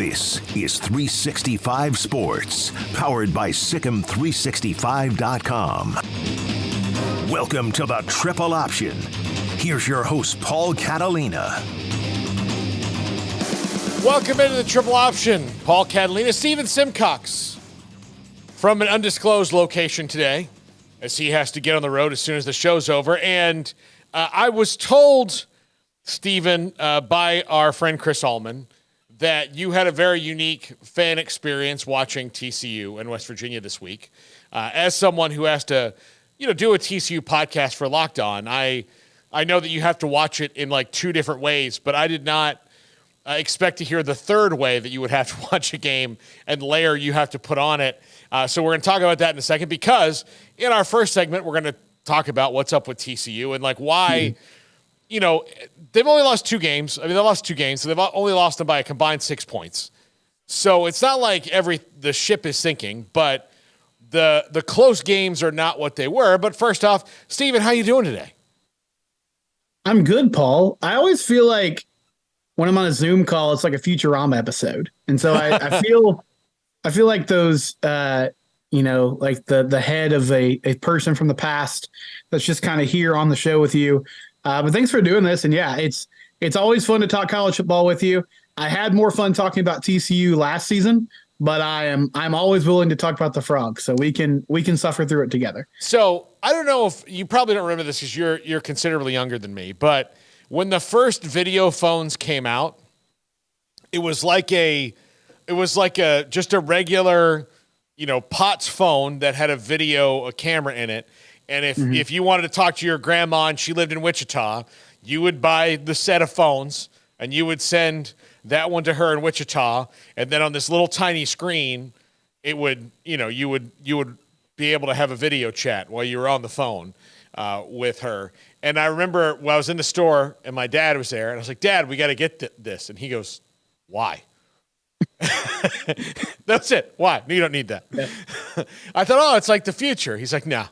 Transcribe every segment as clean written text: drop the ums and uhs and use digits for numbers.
This is 365 Sports, powered by Sikkim365.com. Welcome to the Triple Option. Here's your host, Paul Catalina. Welcome into the Triple Option. Paul Catalina, Steven Simcox from an undisclosed location today, as he has to get on the road as soon as the show's over. And I was told, Steven, by our friend Chris Allman, that you had a very unique fan experience watching TCU in West Virginia this week. As someone who has to, do a TCU podcast for Locked On, I know that you have to watch it in like two different ways, but I did not expect to hear the third way that you would have to watch a game and layer you have to put on it. So we're going to talk about that in a second, because in our first segment, we're going to talk about what's up with TCU and like why, they've only lost two games. I mean, they lost two games, so they've only lost them by a combined 6 points. So it's not like the ship is sinking, but the close games are not what they were. But first off, Steven, how you doing today? I'm good, Paul. I always feel like when I'm on a Zoom call, it's like a Futurama episode. And so I feel like those, like the head of a person from the past that's just kind of here on the show with you. But thanks for doing this. And yeah, it's always fun to talk college football with you. I had more fun talking about TCU last season, but I'm always willing to talk about the Frogs, so we can suffer through it together. So I don't know if you probably don't remember this because you're considerably younger than me, but when the first video phones came out, it was like just a regular, POTS phone that had a camera in it. And if you wanted to talk to your grandma and she lived in Wichita, you would buy the set of phones and you would send that one to her in Wichita. And then on this little tiny screen, it would, you would be able to have a video chat while you were on the phone with her. And I remember when I was in the store and my dad was there and I was like, Dad, we got to get this. And he goes, why? That's it. Why? You don't need that. Yeah. I thought, it's like the future. He's like, nah.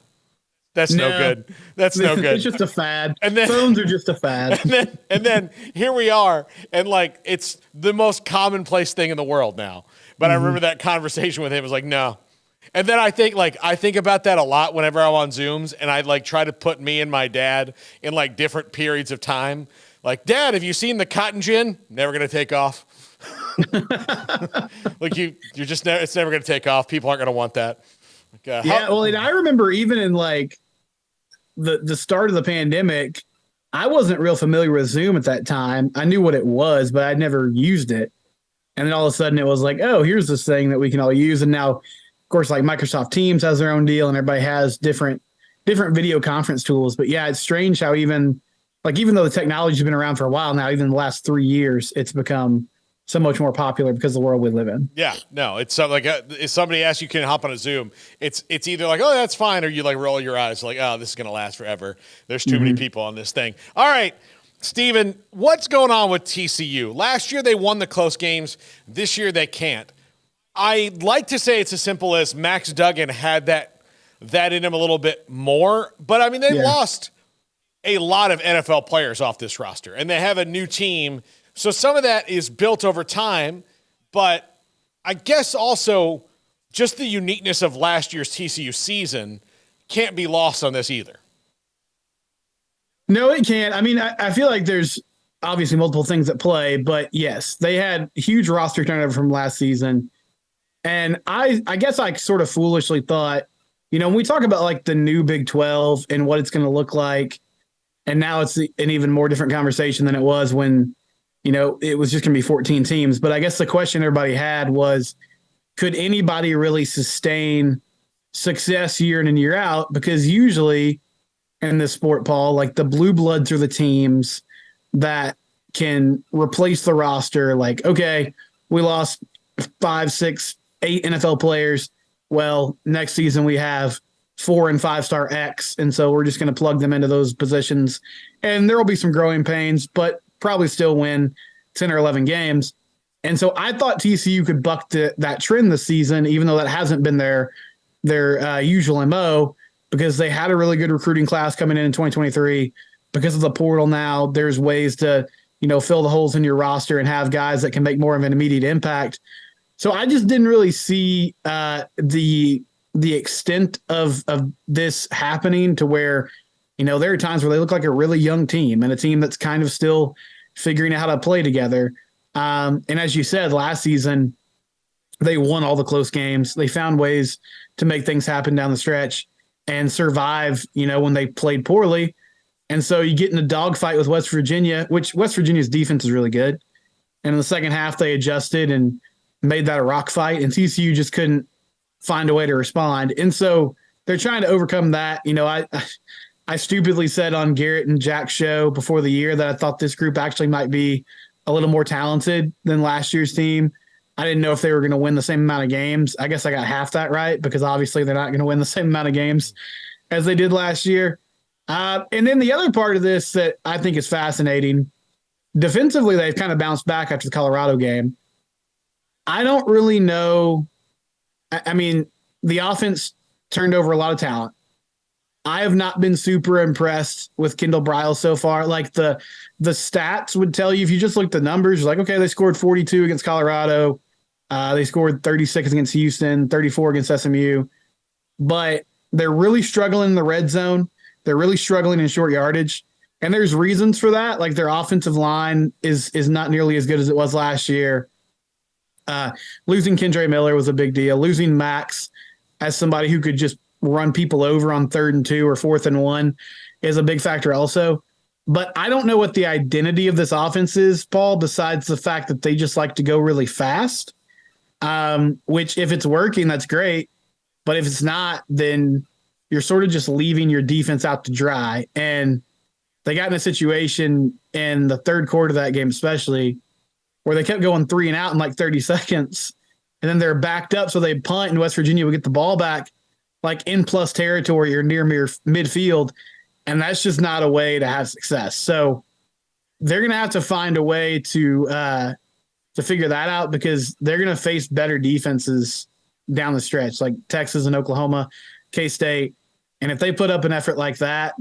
That's no good. That's no good. It's just a fad. And then, phones are just a fad. And then here we are, and like it's the most commonplace thing in the world now. But I remember that conversation with him. It was like, no. And then I think about that a lot whenever I'm on Zooms, and I like try to put me and my dad in like different periods of time. Like, Dad, have you seen the cotton gin? Never gonna take off. Like you're just it's never gonna take off. People aren't gonna want that. And I remember even in like the start of the pandemic, I wasn't real familiar with Zoom at that time. I knew what it was, but I'd never used it. And then all of a sudden it was like, oh, here's this thing that we can all use. And now, of course, like Microsoft Teams has their own deal and everybody has different video conference tools. But yeah, it's strange how even though the technology's been around for a while now, even the last 3 years, it's become so much more popular because of the world we live in. Yeah, no, it's like if somebody asks you can hop on a Zoom, it's either like, oh, that's fine, or you like roll your eyes like, oh, this is going to last forever. There's too many people on this thing. All right, Steven, what's going on with TCU? Last year they won the close games. This year they can't. I'd like to say it's as simple as Max Duggan had that in him a little bit more, but I mean, they lost a lot of NFL players off this roster, and they have a new team. So some of that is built over time, but I guess also just the uniqueness of last year's TCU season can't be lost on this either. No, it can't. I mean, I feel like there's obviously multiple things at play, but yes, they had huge roster turnover from last season. And I guess I sort of foolishly thought, when we talk about like the new Big 12 and what it's going to look like, and now it's an even more different conversation than it was when it was just going to be 14 teams. But I guess the question everybody had was, could anybody really sustain success year in and year out? Because usually in this sport, Paul, like the blue bloods are the teams that can replace the roster. Like, okay, we lost 5, 6, 8 NFL players. Well, next season we have 4 and 5-star X. And so we're just going to plug them into those positions. And there will be some growing pains, but probably still win 10 or 11 games. And so I thought TCU could buck that trend this season, even though that hasn't been their usual MO, because they had a really good recruiting class coming in 2023. Because of the portal now, there's ways to fill the holes in your roster and have guys that can make more of an immediate impact. So I just didn't really see the extent of this happening to where, there are times where they look like a really young team and a team that's kind of still figuring out how to play together. And as you said, last season, they won all the close games. They found ways to make things happen down the stretch and survive, when they played poorly. And so you get in a dogfight with West Virginia, which West Virginia's defense is really good. And in the second half, they adjusted and made that a rock fight, and TCU just couldn't find a way to respond. And so they're trying to overcome that. I stupidly said on Garrett and Jack's show before the year that I thought this group actually might be a little more talented than last year's team. I didn't know if they were going to win the same amount of games. I guess I got half that right, because obviously they're not going to win the same amount of games as they did last year. And then the other part of this that I think is fascinating, defensively, they've kind of bounced back after the Colorado game. I don't really know. I mean, the offense turned over a lot of talent. I have not been super impressed with Kendall Briles so far. Like the stats would tell you, if you just look at the numbers, you're like, okay, they scored 42 against Colorado. They scored 36 against Houston, 34 against SMU. But they're really struggling in the red zone. They're really struggling in short yardage. And there's reasons for that. Like their offensive line is not nearly as good as it was last year. Losing Kendre Miller was a big deal. Losing Max as somebody who could just run people over on 3rd and 2 or 4th and 1 is a big factor also. But I don't know what the identity of this offense is, Paul, besides the fact that they just like to go really fast, which if it's working, that's great. But if it's not, then you're sort of just leaving your defense out to dry. And they got in a situation in the third quarter of that game, especially, where they kept going 3 and out in like 30 seconds. And then they're backed up, so they punt, and West Virginia would get the ball back like in plus territory or near midfield. And that's just not a way to have success. So they're going to have to find a way to figure that out, because they're going to face better defenses down the stretch, like Texas and Oklahoma, K-State. And if they put up an effort like that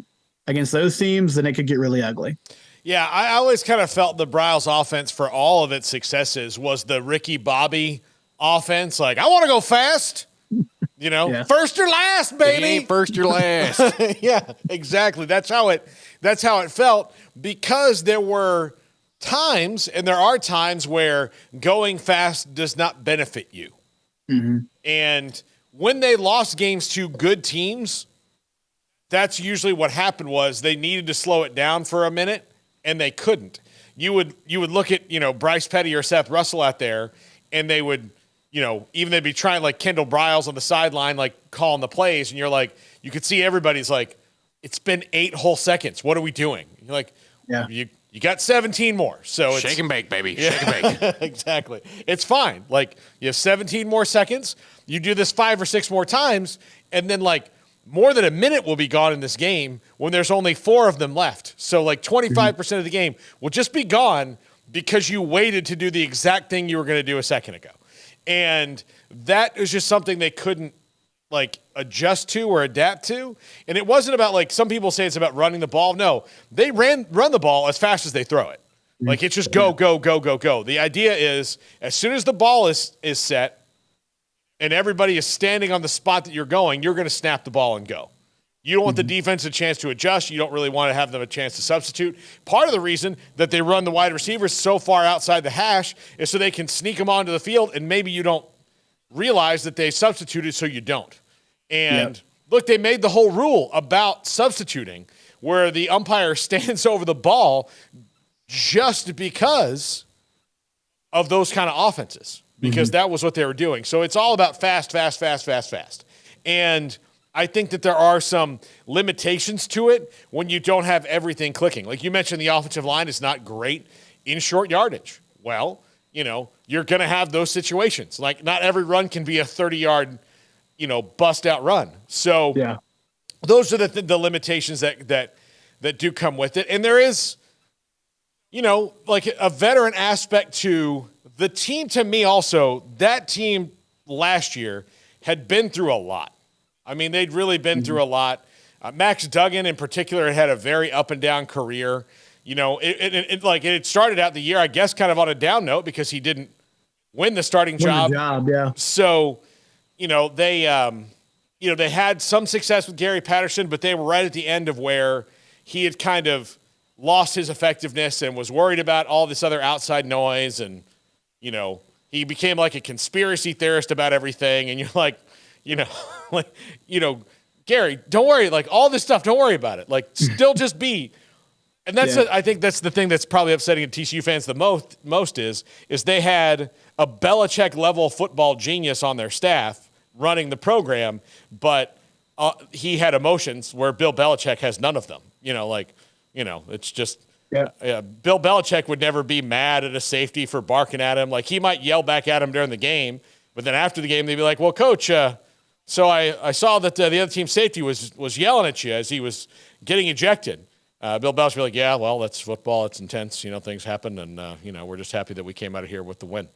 against those teams, then it could get really ugly. Yeah, I always kind of felt the Briles offense, for all of its successes, was the Ricky Bobby offense. Like, I want to go fast, Yeah. First or last, baby. It ain't first or last. Yeah, exactly. That's how it felt, because there were times, and there are times, where going fast does not benefit you. Mm-hmm. And when they lost games to good teams, that's usually what happened. Was they needed to slow it down for a minute, and they couldn't. You would look at, Bryce Petty or Seth Russell out there, and they would, even they'd be trying, like Kendall Briles on the sideline, like calling the plays, and you're like, you could see everybody's like, it's been 8 whole seconds. What are we doing? You're like, yeah, you got 17 more. So it's Shake and bake, baby. Yeah, Shake and bake. Exactly. It's fine. Like, you have 17 more seconds. You do this 5 or 6 more times, and then like more than a minute will be gone in this game when there's only 4 of them left. So like 25% of the game will just be gone because you waited to do the exact thing you were going to do a second ago. And that is just something they couldn't like adjust to or adapt to. And it wasn't about, like, some people say it's about running the ball. No, they run the ball as fast as they throw it. Like, it's just go, go, go, go, go. The idea is, as soon as the ball is set and everybody is standing on the spot that you're going to snap the ball and go. You don't want the defense a chance to adjust. You don't really want to have them a chance to substitute. Part of the reason that they run the wide receivers so far outside the hash is so they can sneak them onto the field, and maybe you don't realize that they substituted, so you don't. And look, they made the whole rule about substituting where the umpire stands over the ball just because of those kind of offenses, because that was what they were doing. So it's all about fast, fast, fast, fast, fast. And I think that there are some limitations to it when you don't have everything clicking. Like you mentioned, the offensive line is not great in short yardage. Well, you're going to have those situations. Like, not every run can be a 30-yard, bust out run. So those are the limitations that do come with it. And there is, like a veteran aspect to the team. To me also, that team last year had been through a lot. I mean, they'd really been through a lot. Max Duggan in particular had a very up and down career. it started out the year, I guess, kind of on a down note because he didn't win the starting job. Yeah. So, they had some success with Gary Patterson, but they were right at the end of where he had kind of lost his effectiveness and was worried about all this other outside noise. And, he became like a conspiracy theorist about everything. And you're like, Gary, don't worry. Like all this stuff, don't worry about it. Like still just be. And I think that's the thing that's probably upsetting TCU fans the most is they had a Belichick level football genius on their staff running the program, but he had emotions where Bill Belichick has none of them. It's just Bill Belichick would never be mad at a safety for barking at him. Like he might yell back at him during the game, but then after the game they'd be like, "Well, coach, so I saw that the other team safety was yelling at you as he was getting ejected." Bill Belichick be like, "Yeah, well, that's football. It's intense. Things happen, and we're just happy that we came out of here with the win."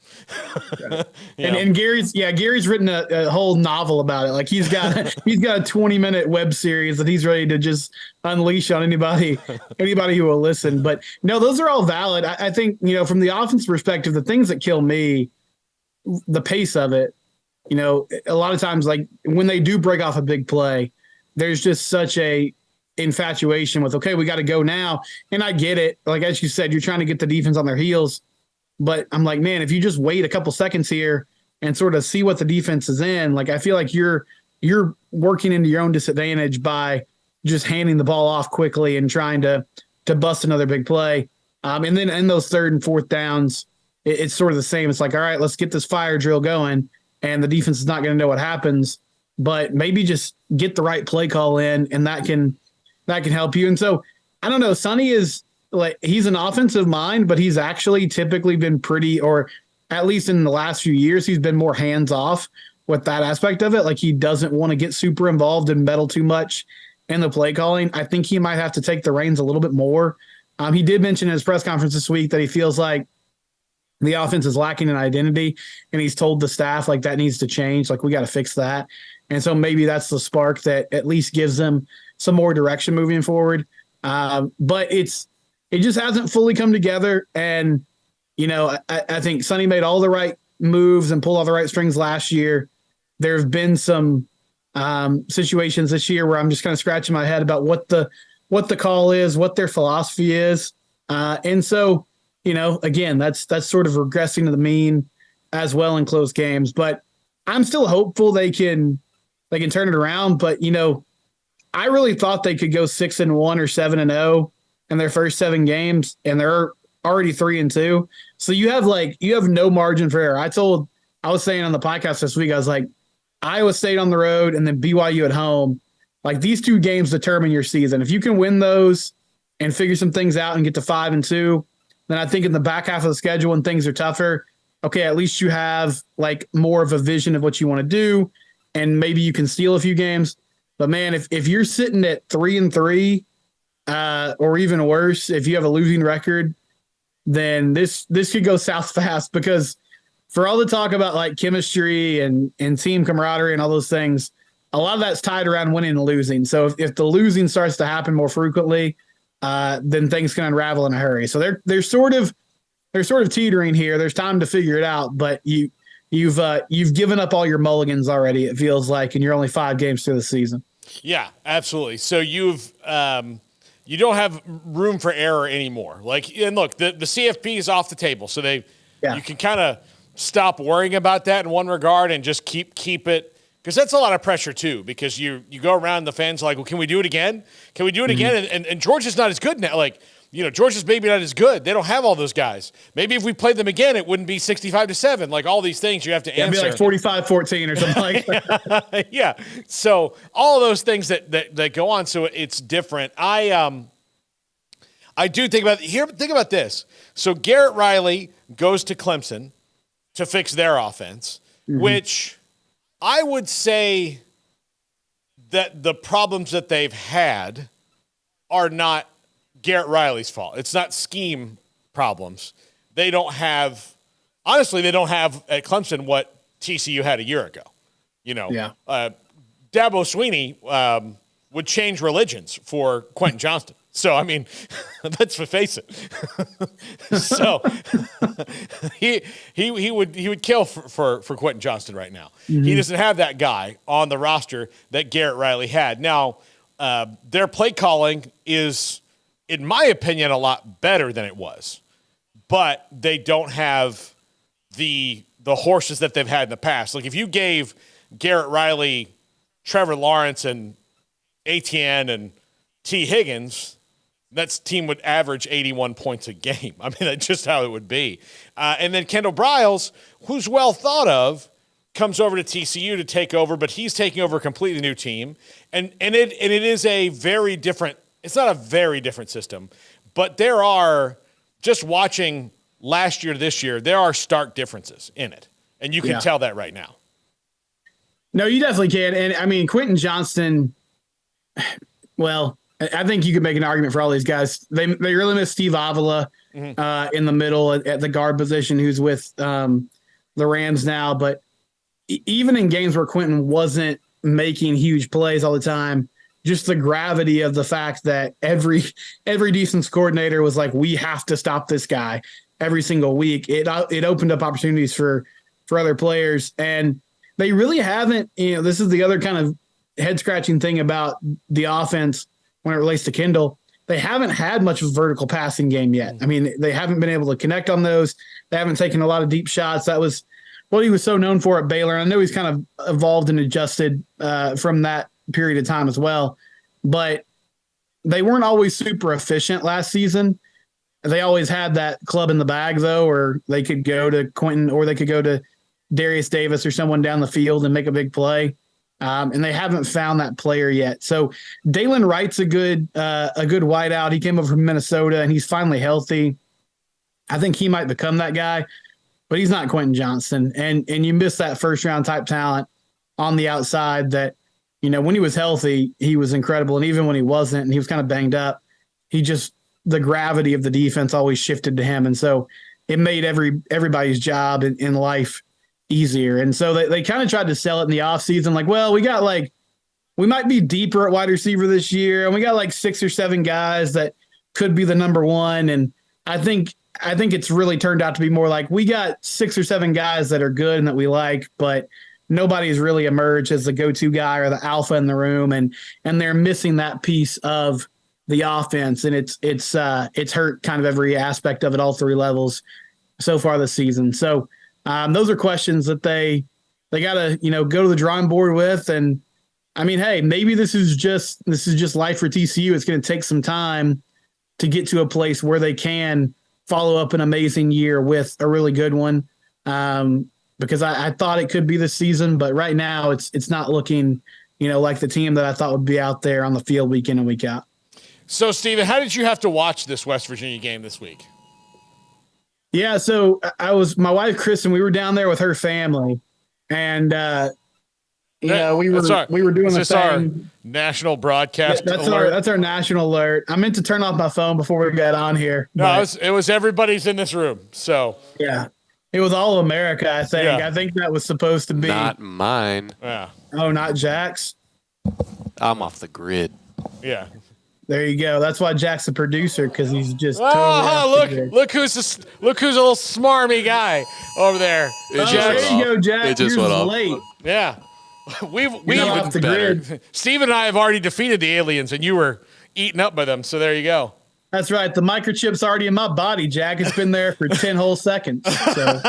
And Gary's written a whole novel about it. Like he's got a 20-minute web series that he's ready to just unleash on anybody who will listen. But no, those are all valid. I think from the offense perspective, the things that kill me, the pace of it. A lot of times, like when they do break off a big play, there's just such a infatuation with, okay, we got to go now. And I get it. Like, as you said, you're trying to get the defense on their heels. But I'm like, man, if you just wait a couple seconds here and sort of see what the defense is in, like, I feel like you're working into your own disadvantage by just handing the ball off quickly and trying to bust another big play. And then in those third and fourth downs, it's sort of the same. It's like, all right, let's get this fire drill going. And the defense is not going to know what happens, but maybe just get the right play call in, and that can help you. And so I don't know, Sonny is like, he's an offensive mind, but he's actually typically been pretty, or at least in the last few years, he's been more hands off with that aspect of it. Like he doesn't want to get super involved and meddle too much in the play calling. I think he might have to take the reins a little bit more. He did mention in his press conference this week that he feels like the offense is lacking an identity, and he's told the staff like that needs to change. Like we got to fix that. And so maybe that's the spark that at least gives them some more direction moving forward. But it just hasn't fully come together. And, I think Sonny made all the right moves and pulled all the right strings last year. There have been some situations this year where I'm just kind of scratching my head about what the call is, what their philosophy is. And so, again, that's sort of regressing to the mean as well in close games. But I'm still hopeful they can turn it around. But, I really thought they could go 6-1 or 7-0 in their first 7 games, and they're already 3-2. So you have no margin for error. I was saying on the podcast this week, I was like, Iowa State on the road and then BYU at home. Like these 2 games determine your season. If you can win those and figure some things out and get to 5-2, then I think in the back half of the schedule when things are tougher, okay, at least you have like more of a vision of what you want to do, and maybe you can steal a few games. But man, if you're sitting at 3-3, or even worse, if you have a losing record, then this could go south fast, because for all the talk about like chemistry and team camaraderie and all those things, a lot of that's tied around winning and losing. So if the losing starts to happen more frequently, then things can unravel in a hurry. So they're sort of teetering here. There's time to figure it out, but you've given up all your mulligans already, it feels like, and you're only 5 games through the season. Yeah, absolutely. So you don't have room for error anymore. Like, and look, the CFP is off the table, so you can kind of stop worrying about that in one regard and just keep it, because that's a lot of pressure too. Because you go around, the fans are like, well, can we do it again? Can we do it again? And Georgia's not as good now. Like, Georgia's maybe not as good. They don't have all those guys. Maybe if we played them again, it wouldn't be 65-7. Like all these things you have to answer. It'd be like 45-14 or something like that. Yeah. So all of those things that go on. So it's different. I do think about this. So Garrett Riley goes to Clemson to fix their offense, which I would say that the problems that they've had are not Garrett Riley's fault. It's not scheme problems. They don't have at Clemson what TCU had a year ago. Dabo Swinney would change religions for Quentin Johnston. So, I mean, let's face it. So he would kill for Quentin Johnston right now. Mm-hmm. He doesn't have that guy on the roster that Garrett Riley had. Now, their play calling is, in my opinion, a lot better than it was. But they don't have the horses that they've had in the past. Like if you gave Garrett Riley, Trevor Lawrence, and Etienne and T. Higgins, that team would average 81 points a game. I mean, that's just how it would be. And then Kendall Briles, who's well thought of, comes over to TCU to take over, but he's taking over a completely new team. And it is a very different – it's not a very different system, but there are – just watching last year to this year, there are stark differences in it. And you can tell that right now. No, you definitely can. And, I mean, Quentin Johnston, well – I think you could make an argument for all these guys. They really miss Steve Avila in the middle at the guard position, who's with the Rams now. But even in games where Quentin wasn't making huge plays all the time, just the gravity of the fact that every defense coordinator was like, we have to stop this guy every single week. It opened up opportunities for other players. And they really haven't, this is the other kind of head scratching thing about the offense. When it relates to Kendall, they haven't had much of a vertical passing game yet. I mean, they haven't been able to connect on those. They haven't taken a lot of deep shots. That was what he was so known for at Baylor. I know he's kind of evolved and adjusted from that period of time as well, but they weren't always super efficient last season. They always had that club in the bag, though, or they could go to Quentin or they could go to Darius Davis or someone down the field and make a big play. And they haven't found that player yet. So Dalen Wright's a good wideout. He came over from Minnesota, and he's finally healthy. I think he might become that guy, but he's not Quentin Johnston. And you miss that first-round type talent on the outside that, when he was healthy, he was incredible. And even when he wasn't and he was kind of banged up, the gravity of the defense always shifted to him. And so it made everybody's job in life easier. And so they kind of tried to sell it in the offseason, like, well, we might be deeper at wide receiver this year, and we got like 6 or 7 guys that could be the number one. And I think it's really turned out to be more like we got 6 or 7 guys that are good and that we like, but nobody's really emerged as the go-to guy or the alpha in the room, and they're missing that piece of the offense, and it's hurt kind of every aspect of it, all 3 levels so far this season. So those are questions that they got to, go to the drawing board with. And I mean, hey, maybe this is just life for TCU. It's going to take some time to get to a place where they can follow up an amazing year with a really good one. Because I thought it could be this season, but right now it's not looking, like the team that I thought would be out there on the field week in and week out. So, Steven, how did you have to watch this West Virginia game this week? Yeah, so my wife Kristen, we were down there with her family, and we were doing the thing. Our national broadcast. That's our national alert. I meant to turn off my phone before we got on here. No, it was everybody's in this room. So yeah, it was all America. I think. Yeah. I think that was supposed to be not mine. Yeah. Oh, not Jack's. I'm off the grid. Yeah. There you go. That's why Jack's the producer, because he's just. Look who's a little smarmy guy over there. There you go, Jack. It just went off. Late. Yeah, we off the grid. Steve and I have already defeated the aliens, and you were eaten up by them. So there you go. That's right. The microchip's already in my body, Jack. It's been there for 10 whole seconds. So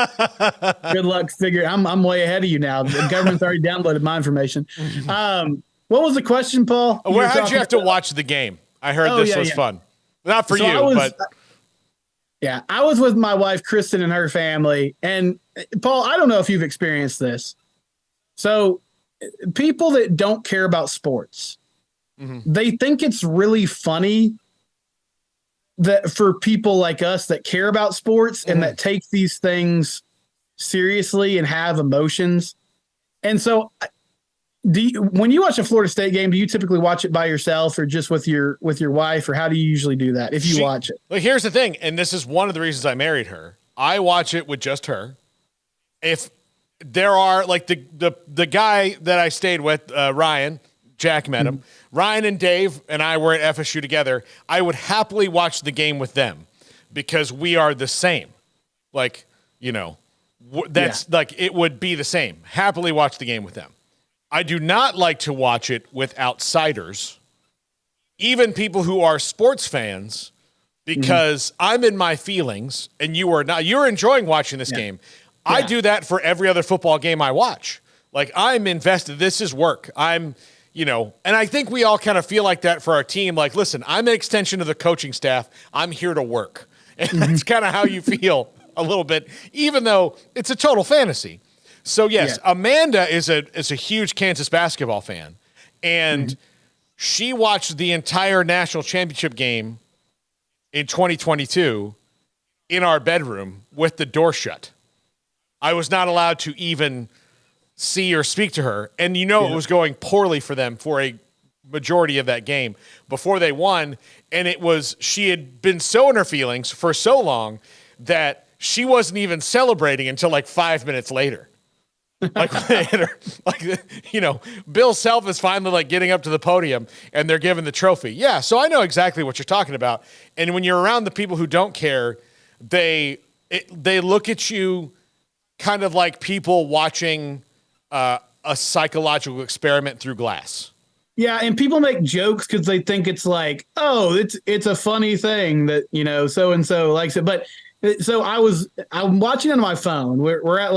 good luck figuring. I'm way ahead of you now. The government's already downloaded my information. What was the question, Paul? How did you have to watch the game? I heard this was fun. Not for you, but. Yeah, I was with my wife, Kristen, and her family. And, Paul, I don't know if you've experienced this. So people that don't care about sports, they think it's really funny that for people like us that care about sports and that take these things seriously and have emotions. And so when you watch a Florida State game, do you typically watch it by yourself or just with your wife, or how do you usually do that if you watch it? Well, here's the thing, and this is one of the reasons I married her. I watch it with just her. If there are like the guy that I stayed with, Ryan, Jack met him. Ryan and Dave and I were at FSU together. I would happily watch the game with them because we are the same. Like, that's like, it would be the same. Happily watch the game with them. I do not like to watch it with outsiders, even people who are sports fans, because I'm in my feelings and you are not. You're enjoying watching this game. I do that for every other football game I watch. Like, I'm invested. This is work. And I think we all kind of feel like that for our team. Like, listen, I'm an extension of the coaching staff. I'm here to work. And that's kind of how you feel a little bit, even though it's a total fantasy. So, yes, Amanda is a huge Kansas basketball fan. And she watched the entire national championship game in 2022 in our bedroom with the door shut. I was not allowed to even see or speak to her. And it was going poorly for them for a majority of that game before they won. And she had been so in her feelings for so long that she wasn't even celebrating until like 5 minutes later. Bill Self is finally like getting up to the podium and they're giving the trophy. Yeah. So I know exactly what you're talking about. And when you're around the people who don't care, they look at you kind of like people watching a psychological experiment through glass. Yeah, and people make jokes because they think it's like, oh, it's a funny thing that so and so likes it. But so I'm watching on my phone. We're at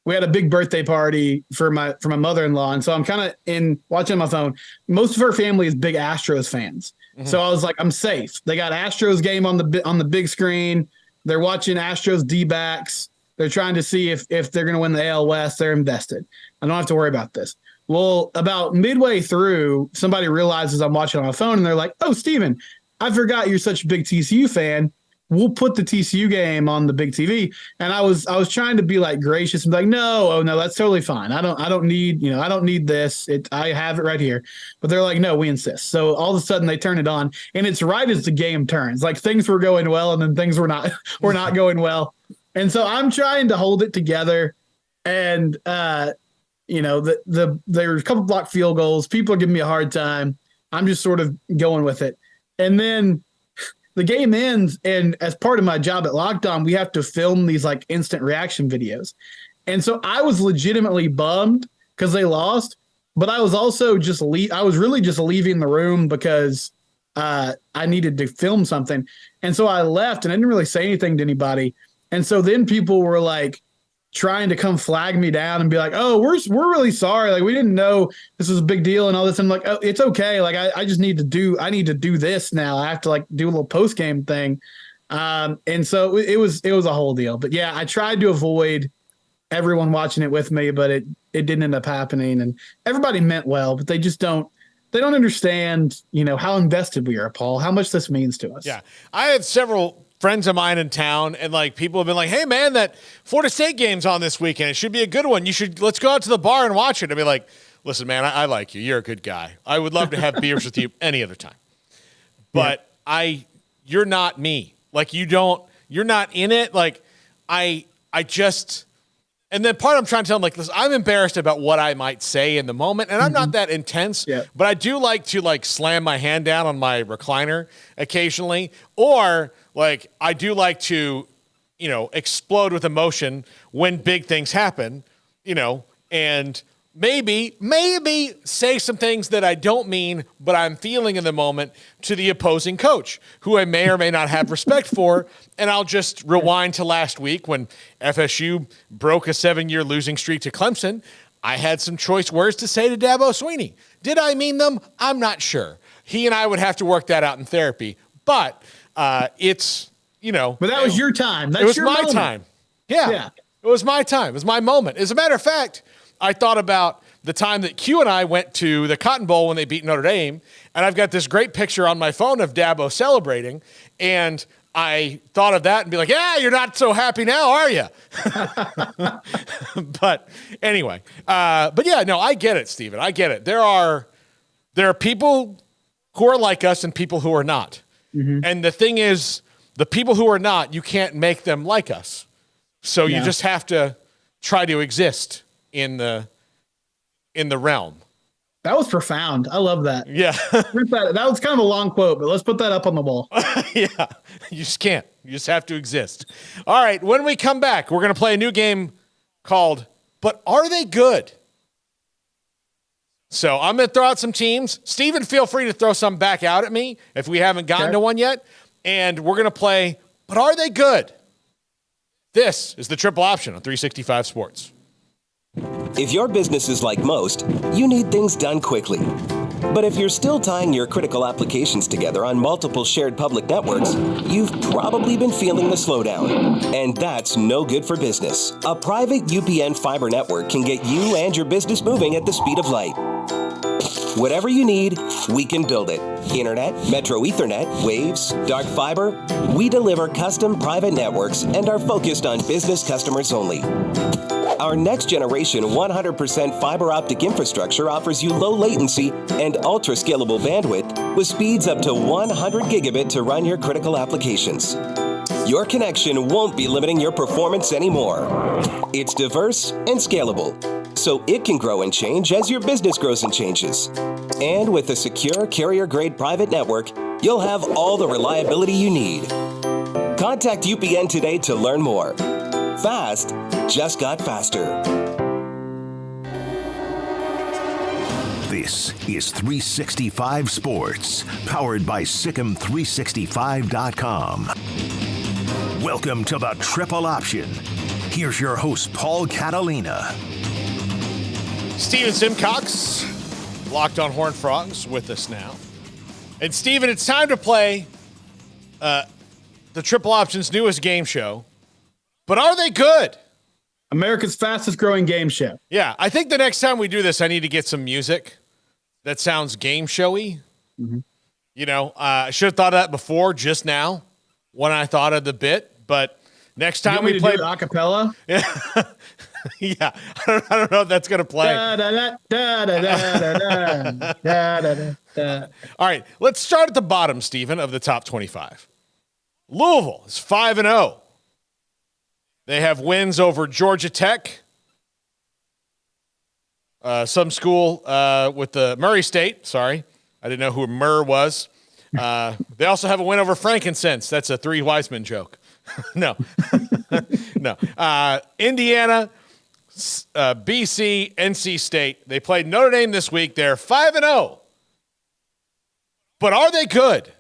we had a big birthday party for my mother-in-law, and so I'm kind of watching on my phone. Most of her family is big Astros fans, so I was like, I'm safe. They got Astros game on the big screen. They're watching Astros D-backs. They're trying to see if they're going to win the AL West. They're invested. I don't have to worry about this. Well, about midway through, somebody realizes I'm watching on my phone, and they're like, "Oh, Steven, I forgot you're such a big TCU fan. We'll put the TCU game on the big TV." And I was trying to be like gracious and be like, "No, that's totally fine. I don't need this. I have it right here." But they're like, "No, we insist." So all of a sudden they turn it on, and it's right as the game turns. Like, things were going well, and then things were not going well. And so I'm trying to hold it together, and there were a couple blocked field goals. People are giving me a hard time. I'm just sort of going with it. And then the game ends, and as part of my job at Locked On, we have to film these like instant reaction videos. And so I was legitimately bummed because they lost, but I was also I was really just leaving the room because I needed to film something. And so I left, and I didn't really say anything to anybody. And so then people were like trying to come flag me down and be like, "Oh, we're really sorry. Like, we didn't know this was a big deal and all this." And I'm like, "Oh, it's okay. Like, I need to do this now. I have to like do a little post game thing." And so it was a whole deal. But yeah, I tried to avoid everyone watching it with me, but it didn't end up happening. And everybody meant well, but they don't understand, how invested we are, Paul, how much this means to us. Yeah. I have several friends of mine in town, and like people have been like, "Hey man, that Florida State game's on this weekend. It should be a good one. Let's go out to the bar and watch it." I'd be like, "Listen, man, I like you. You're a good guy. I would love to have beers with you any other time. But you're not me. Like, you're not in it. Like, I just." And then part I'm trying to tell them, like, listen, I'm embarrassed about what I might say in the moment, and I'm not that intense, but I do like to like slam my hand down on my recliner occasionally, or like I do like to, explode with emotion when big things happen, and maybe say some things that I don't mean, but I'm feeling in the moment to the opposing coach, who I may or may not have respect for. And I'll just rewind to last week when FSU broke a 7-year losing streak to Clemson. I had some choice words to say to Dabo Swinney. Did I mean them? I'm not sure. He and I would have to work that out in therapy. But it's, But that was your time. That's it was your my moment. time. Yeah. It was my time. It was my moment. As a matter of fact, I thought about the time that Q and I went to the Cotton Bowl when they beat Notre Dame, and I've got this great picture on my phone of Dabo celebrating, and I thought of that and be like, "Yeah, you're not so happy now, are you?" But anyway, but yeah, no, I get it, Steven. I get it. There are people who are like us and people who are not. And the thing is, the people who are not, you can't make them like us. So you just have to try to exist in the realm. That was profound. I love that. Yeah. That was kind of a long quote, but let's put that up on the wall. Yeah. You just can't. You just have to exist. All right. When we come back, we're going to play a new game called But Are They Good? So I'm going to throw out some teams. Steven, feel free to throw some back out at me if we haven't gotten to one yet. And we're going to play But Are They Good? This is the Triple Option on 365 Sports. If your business is like most, you need things done quickly. But if you're still tying your critical applications together on multiple shared public networks, you've probably been feeling the slowdown. And that's no good for business. A private UPN fiber network can get you and your business moving at the speed of light. Whatever you need, we can build it. Internet, Metro Ethernet, Waves, dark fiber. We deliver custom private networks and are focused on business customers only. Our next generation 100% fiber optic infrastructure offers you low latency and ultra scalable bandwidth with speeds up to 100 gigabit to run your critical applications. Your connection won't be limiting your performance anymore. It's diverse and scalable, so it can grow and change as your business grows and changes. And with a secure carrier-grade private network, you'll have all the reliability you need. Contact UPN today to learn more. Fast just got faster. This is 365 Sports, powered by Sikkim365.com. Welcome to the Triple Option. Here's your host, Paul Catalina. Steven Simcox, Locked on Horned Frogs, with us now. And Steven, it's time to play the Triple Option's newest game show. But are they good? America's fastest growing game show. Yeah, I think the next time we do this, I need to get some music that sounds game showy. Mm-hmm. You know, I should have thought of that before, just now, when I thought of the bit. But next time we play a cappella. Yeah, yeah. I don't know if that's gonna play. All right, let's start at the bottom, Stephen, of the top 25. Louisville is 5-0. They have wins over Georgia Tech, some school with the Murray State. Sorry, I didn't know who Murr was. They also have a win over Frankincense. That's a Three Wiseman joke. No, no. Indiana, BC, NC State. They played Notre Dame this week. They're 5-0. But are they good?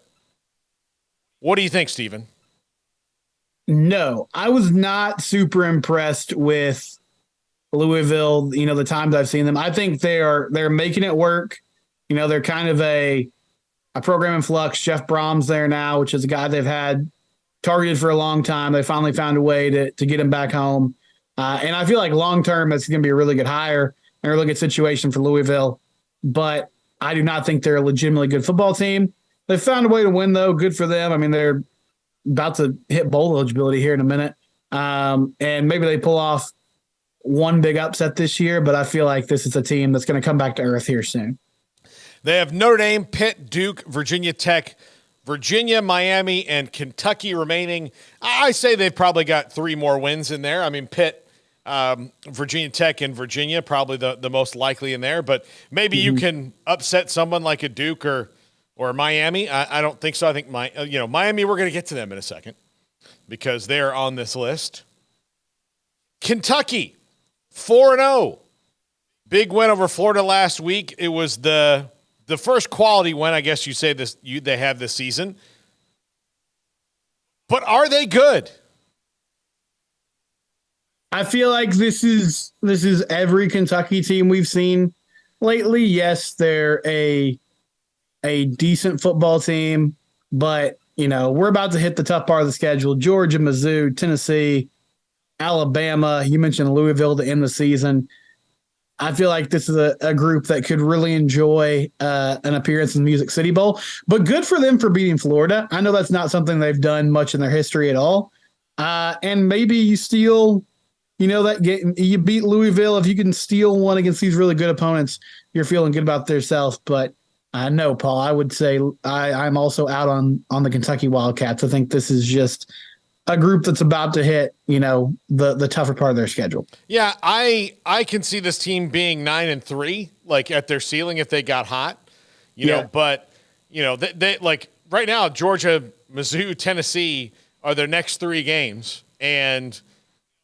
What do you think, Stephen? No, I was not super impressed with Louisville. You know, the times I've seen them, I think they're making it work. You know, they're kind of a program in flux. Jeff Brom's there now, which is a guy they've had targeted for a long time. They finally found a way to get him back home. And I feel like long-term, it's going to be a really good hire and a really good situation for Louisville. But I do not think they're a legitimately good football team. They found a way to win, though. Good for them. I mean, they're about to hit bowl eligibility here in a minute. And maybe they pull off one big upset this year, but I feel like this is a team that's going to come back to earth here soon. They have Notre Dame, Pitt, Duke, Virginia Tech, Virginia, Miami, and Kentucky remaining. I say they've probably got 3 more wins in there. I mean, Pitt, Virginia Tech, and Virginia probably the most likely in there, but maybe you can upset someone like a Duke or Miami. I don't think so. I think Miami, we're going to get to them in a second because they're on this list. Kentucky, 4-0. Big win over Florida last week. It was the first quality win, I guess you say they have this season. But are they good? I feel like this is every Kentucky team we've seen lately. Yes, they're a decent football team, but we're about to hit the tough part of the schedule. Georgia, Mizzou, Tennessee, Alabama. You mentioned Louisville to end the season. I feel like this is a group that could really enjoy an appearance in the Music City Bowl, but good for them for beating Florida. I know that's not something they've done much in their history at all. And maybe you steal, that game. You beat Louisville. If you can steal one against these really good opponents, you're feeling good about yourself. But no, Paul, I would say I'm also out on the Kentucky Wildcats. I think this is just a group that's about to hit, the tougher part of their schedule. Yeah, I can see this team being 9-3, like at their ceiling if they got hot, but they like right now, Georgia, Mizzou, Tennessee are their next 3 games. And,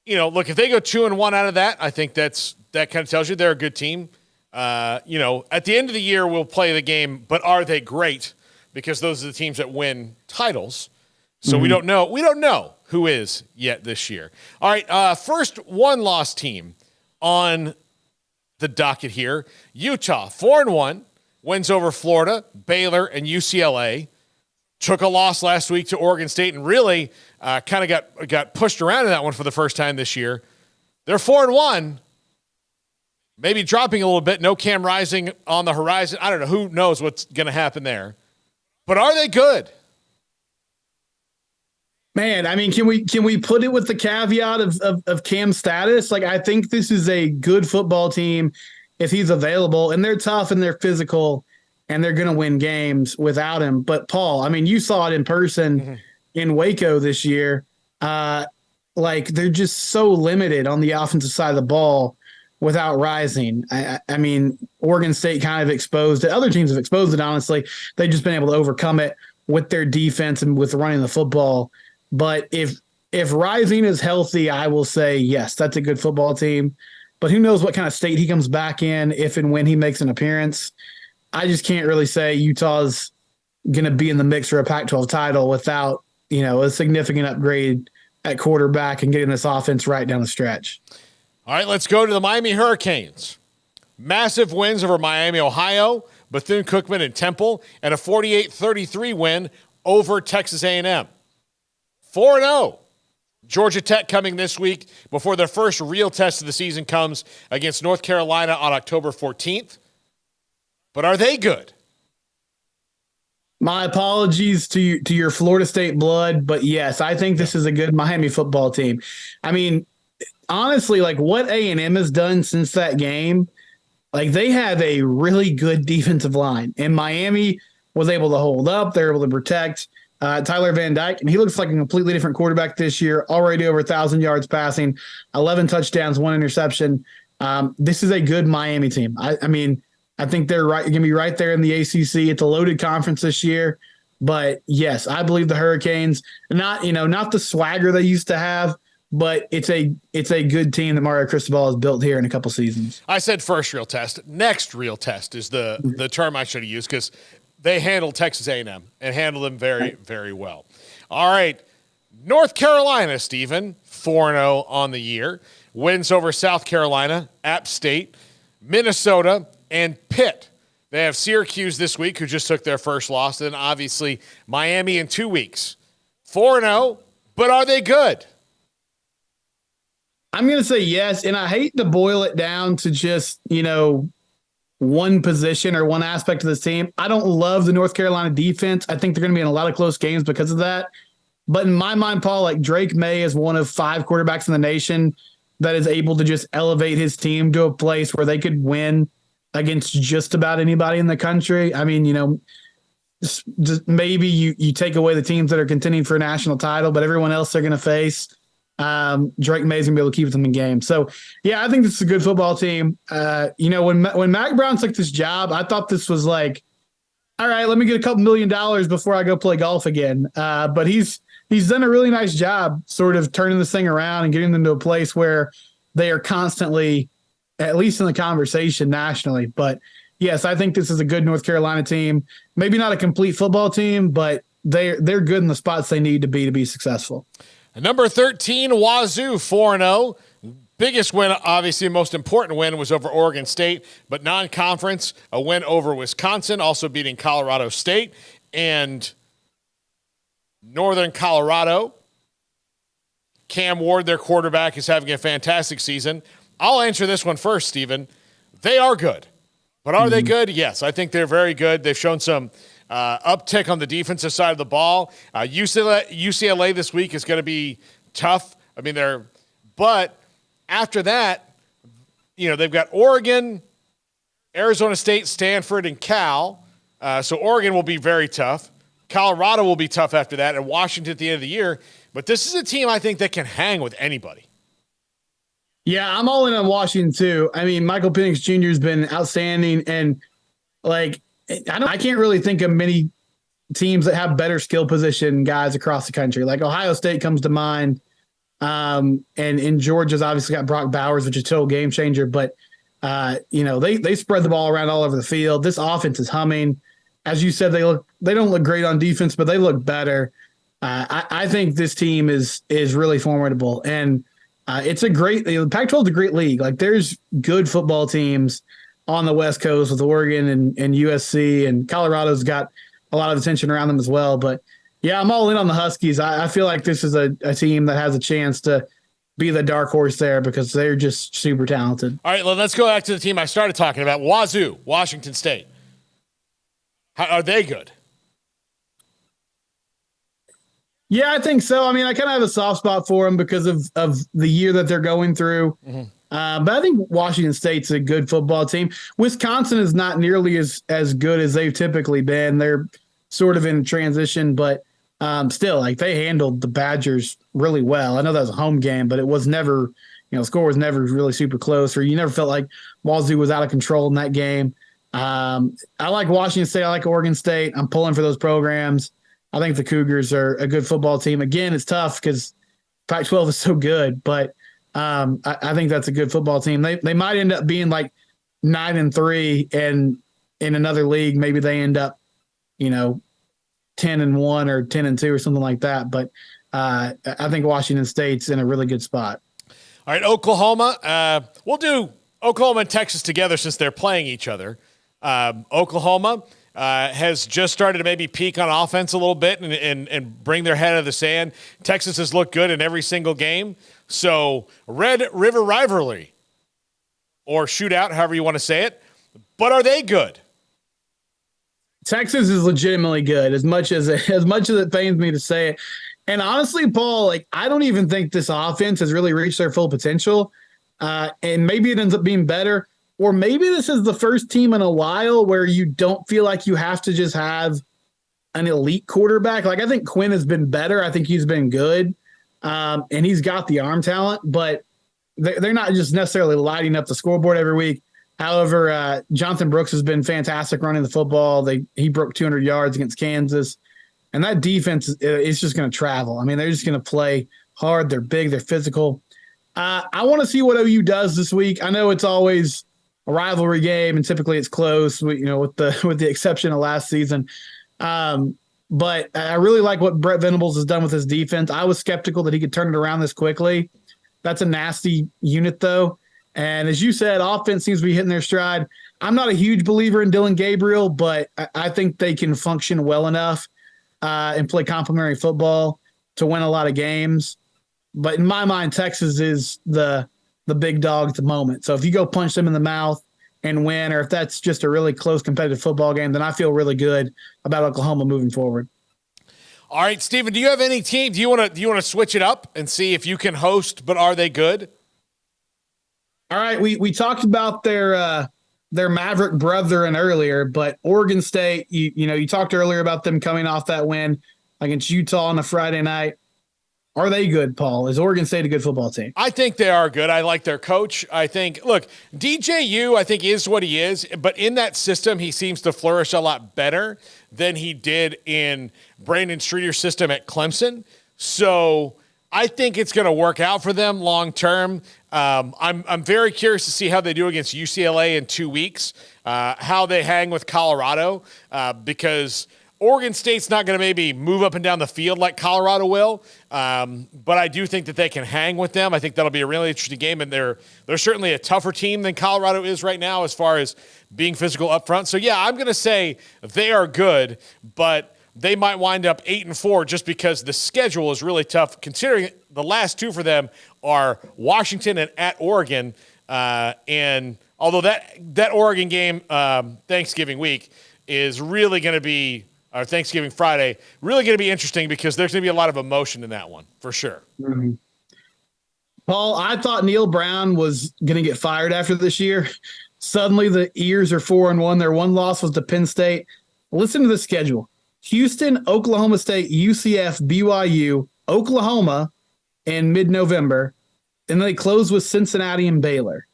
look, if they go 2-1 out of that, I think that kind of tells you they're a good team. At the end of the year, we'll play the game, but are they great? Because those are the teams that win titles. So we don't know. We don't know who is yet this year. All right, first one-loss team on the docket here. Utah, 4-1, wins over Florida, Baylor, and UCLA. Took a loss last week to Oregon State and really kind of got pushed around in that one for the first time this year. They're 4-1, maybe dropping a little bit. No Cam Rising on the horizon. I don't know. Who knows what's going to happen there? But are they good? Man, I mean, can we put it with the caveat of Cam's status? Like, I think this is a good football team if he's available, and they're tough and they're physical and they're going to win games without him. But Paul, I mean, you saw it in person in Waco this year. Like, they're just so limited on the offensive side of the ball without Rising. I mean, Oregon State kind of exposed it. Other teams have exposed it, honestly. They've just been able to overcome it with their defense and with running the football. But if Rising is healthy, I will say, yes, that's a good football team. But who knows what kind of state he comes back in if and when he makes an appearance. I just can't really say Utah's going to be in the mix for a Pac-12 title without, a significant upgrade at quarterback and getting this offense right down the stretch. All right, let's go to the Miami Hurricanes. Massive wins over Miami, Ohio, Bethune-Cookman, and Temple, and a 48-33 win over Texas A&M. 4-0. Georgia Tech coming this week before their first real test of the season comes against North Carolina on October 14th. But are they good? My apologies to your Florida State blood, but yes, I think this is a good Miami football team. I mean, honestly, like what A&M has done since that game, like they have a really good defensive line, and Miami was able to hold up. They're able to protect Tyler Van Dyke, and he looks like a completely different quarterback this year, already over 1,000 yards passing, 11 touchdowns, 1 interception. This is a good Miami team. I mean, I think they're going to be right there in the ACC. It's a loaded conference this year. But, yes, I believe the Hurricanes, not the swagger they used to have, but it's a good team that Mario Cristobal has built here in a couple seasons. I said first real test. Next real test is the term I should have used because they handled Texas A&M and handled them very, very well. All right, North Carolina, Stephen, 4-0 on the year. Wins over South Carolina, App State, Minnesota, and Pitt. They have Syracuse this week, who just took their first loss, and obviously Miami in 2 weeks. 4-0, but are they good? I'm going to say yes, and I hate to boil it down to just, one position or one aspect of this team. I don't love the North Carolina defense. I think they're going to be in a lot of close games because of that. But in my mind, Paul, like Drake May is one of 5 quarterbacks in the nation that is able to just elevate his team to a place where they could win against just about anybody in the country. I mean, just maybe you take away the teams that are contending for a national title, but everyone else they're going to face, Drake May's going to be able to keep them in game. So, yeah, I think this is a good football team. When Mac Brown took this job, I thought this was like, all right, let me get a couple $1 million before I go play golf again. But he's done a really nice job sort of turning this thing around and getting them to a place where they are constantly, at least in the conversation nationally. But, yes, I think this is a good North Carolina team. Maybe not a complete football team, but they're good in the spots they need to be successful. Number 13, Wazoo, 4-0. Biggest win, obviously, most important win was over Oregon State, but non-conference, a win over Wisconsin, also beating Colorado State and Northern Colorado. Cam Ward, their quarterback, is having a fantastic season. I'll answer this one first, Stephen. They are good. But are they good? Yes, I think they're very good. They've shown some uptick on the defensive side of the ball. UCLA this week is going to be tough. I mean, but after that, they've got Oregon, Arizona State, Stanford, and Cal. So Oregon will be very tough. Colorado will be tough after that, and Washington at the end of the year. But this is a team I think that can hang with anybody. Yeah, I'm all in on Washington too. I mean, Michael Penix Jr. has been outstanding, and like I can't really think of many teams that have better skill position guys across the country. Like Ohio State comes to mind, and Georgia's obviously got Brock Bowers, which is a total game changer. But they spread the ball around all over the field. This offense is humming. As you said, they don't look great on defense, but they look better. I think this team is really formidable, and it's a great. The Pac-12 is a great league. Like there's good football teams on the West Coast with Oregon and USC, and Colorado's got a lot of attention around them as well. But yeah, I'm all in on the Huskies. I feel like this is a team that has a chance to be the dark horse there because they're just super talented. All right, let's go back to the team I started talking about, Wazoo, Washington State. How are they good? Yeah, I think so. I mean, I kind of have a soft spot for them because of the year that they're going through. Mm-hmm. But I think Washington State's a good football team. Wisconsin is not nearly as good as they've typically been. They're sort of in transition, but still, like they handled the Badgers really well. I know that was a home game, but it was never, the score was never really super close, or you never felt like Wazoo was out of control in that game. I like Washington State. I like Oregon State. I'm pulling for those programs. I think the Cougars are a good football team. Again, it's tough because Pac-12 is so good, but I think that's a good football team. They might end up being like 9-3, and in another league, maybe they end up, 10-1 or 10-2 or something like that. But I think Washington State's in a really good spot. All right, Oklahoma. We'll do Oklahoma and Texas together since they're playing each other. Oklahoma has just started to maybe peak on offense a little bit and bring their head out of the sand. Texas has looked good in every single game. So Red River rivalry or shootout, however you want to say it. But are they good? Texas is legitimately good, as much as it pains me to say it. And honestly, Paul, I don't even think this offense has really reached their full potential. And maybe it ends up being better. Or maybe this is the first team in a while where you don't feel like you have to just have an elite quarterback. Like I think Quinn has been better. I think he's been good. And he's got the arm talent, but they're not just necessarily lighting up the scoreboard every week. However, Jonathan Brooks has been fantastic running the football. He broke 200 yards against Kansas. And that defense is just going to travel. I mean, they're just going to play hard. They're big. They're physical. I want to see what OU does this week. I know it's always a rivalry game, and typically it's close, with the exception of last season. But I really like what Brett Venables has done with his defense. I was skeptical that he could turn it around this quickly. That's a nasty unit, though. And as you said, offense seems to be hitting their stride. I'm not a huge believer in Dylan Gabriel, but I think they can function well enough and play complementary football to win a lot of games. But in my mind, Texas is the big dog at the moment. So if you go punch them in the mouth and win, or if that's just a really close competitive football game, then I feel really good about Oklahoma moving forward. All right, Steven, do you have any team? Do you want to switch it up and see if you can host, but are they good? All right, we talked about their Maverick brethren earlier, but Oregon State, you talked earlier about them coming off that win against Utah on a Friday night. Are they good, Paul? Is Oregon State a good football team? I think they are good. I like their coach. I think, look, DJU, I think, is what he is, but in that system, he seems to flourish a lot better than he did in Brandon Streeter's system at Clemson. So I think it's going to work out for them long term. I'm very curious to see how they do against UCLA in 2 weeks, how they hang with Colorado, because Oregon State's not going to maybe move up and down the field like Colorado will, but I do think that they can hang with them. I think that'll be a really interesting game, and they're certainly a tougher team than Colorado is right now as far as being physical up front. So, yeah, I'm going to say they are good, but they might wind up 8-4 just because the schedule is really tough, considering the last two for them are Washington and at Oregon. And although that Oregon game Thanksgiving week is really going to be – or Thanksgiving Friday, really going to be interesting because there's going to be a lot of emotion in that one, for sure. Mm-hmm. Paul, I thought Neil Brown was going to get fired after this year. Suddenly the Ears are 4-1. Their one loss was to Penn State. Listen to the schedule. Houston, Oklahoma State, UCF, BYU, Oklahoma in mid-November, and they close with Cincinnati and Baylor.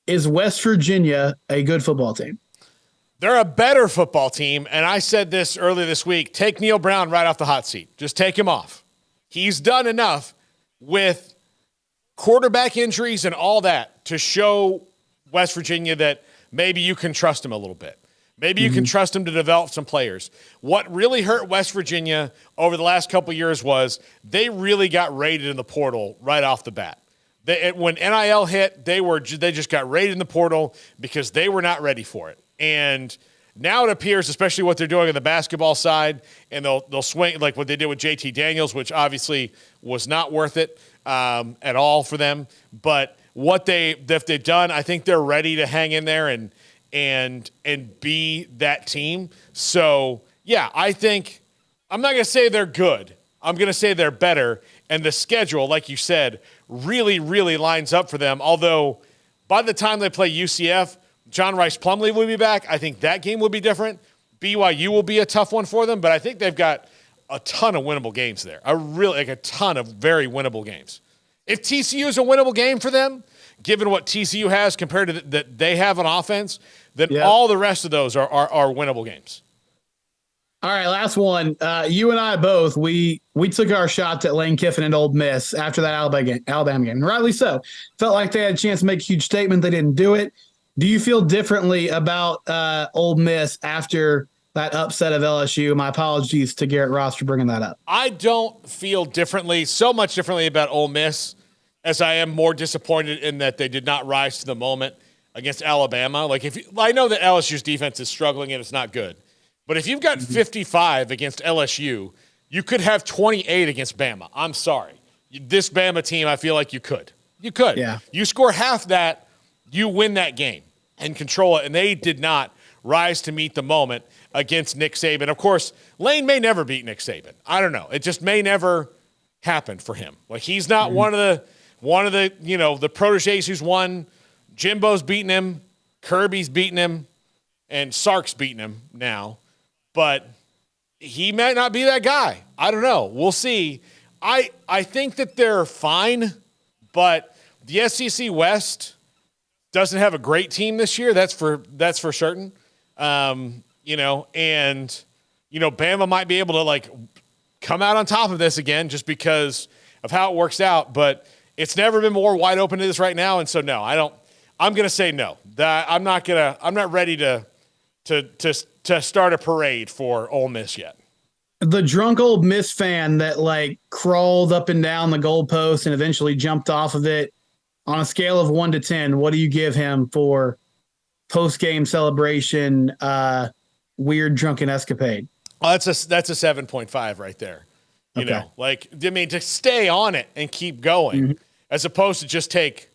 Is West Virginia a good football team? They're a better football team, and I said this earlier this week. Take Neil Brown right off the hot seat. Just take him off. He's done enough with quarterback injuries and all that to show West Virginia that maybe you can trust him a little bit. Maybe you can trust him to develop some players. What really hurt West Virginia over the last couple of years was they really got raided in the portal right off the bat. When NIL hit, they just got raided in the portal because they were not ready for it. And now it appears, especially what they're doing on the basketball side, and they'll swing like what they did with JT Daniels, which obviously was not worth it at all for them. But what they've done, I think they're ready to hang in there and be that team. So yeah, I think I'm not going to say they're good. I'm going to say they're better. And the schedule, like you said, really, really lines up for them. Although by the time they play UCF, John Rice Plumlee will be back. I think that game will be different. BYU will be a tough one for them, but I think they've got a ton of winnable games there. A ton of very winnable games. If TCU is a winnable game for them, given what TCU has compared to that they have on offense, then all the rest of those are winnable games. All right, last one. You and I both, we took our shots at Lane Kiffin and Ole Miss after that Alabama game. Rightly so. Felt like they had a chance to make a huge statement. They didn't do it. Do you feel differently about Ole Miss after that upset of LSU? My apologies to Garrett Ross for bringing that up. I don't feel so much differently about Ole Miss as I am more disappointed in that they did not rise to the moment against Alabama. I know that LSU's defense is struggling and it's not good. But if you've got 55 against LSU, you could have 28 against Bama. I'm sorry. This Bama team, I feel like you could. You could. Yeah. You score half that, you win that game and control it. And they did not rise to meet the moment against Nick Saban. Of course, Lane may never beat Nick Saban. I don't know. It just may never happen for him. Like he's not one of the the proteges who's won. Jimbo's beating him, Kirby's beating him, and Sark's beating him now. But he might not be that guy. I don't know. We'll see. I think that they're fine, but the SEC West doesn't have a great team this year. That's for certain. Bama might be able to come out on top of this again just because of how it works out. But it's never been more wide open to this right now. And so no, I don't. I'm going to say no. I'm not ready to start a parade for Ole Miss yet. The drunk Ole Miss fan that crawled up and down the goalpost and eventually jumped off of it, on a scale of 1 to 10, what do you give him for post-game celebration, weird drunken escapade? Oh, that's a 7.5 right there. You know, to stay on it and keep going as opposed to just take,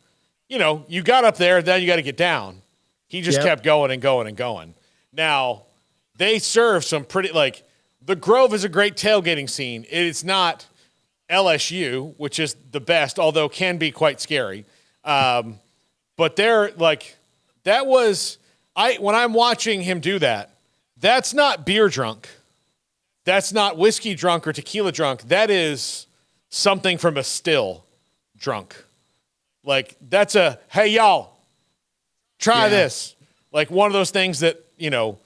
you got up there, then you got to get down. He just kept going and going and going. Now, they serve some pretty, the Grove is a great tailgating scene. It's not LSU, which is the best, although can be quite scary. But they're that was, when I'm watching him do that, that's not beer drunk. That's not whiskey drunk or tequila drunk. That is something from a still drunk. That's a, hey, y'all, try this. One of those things that, you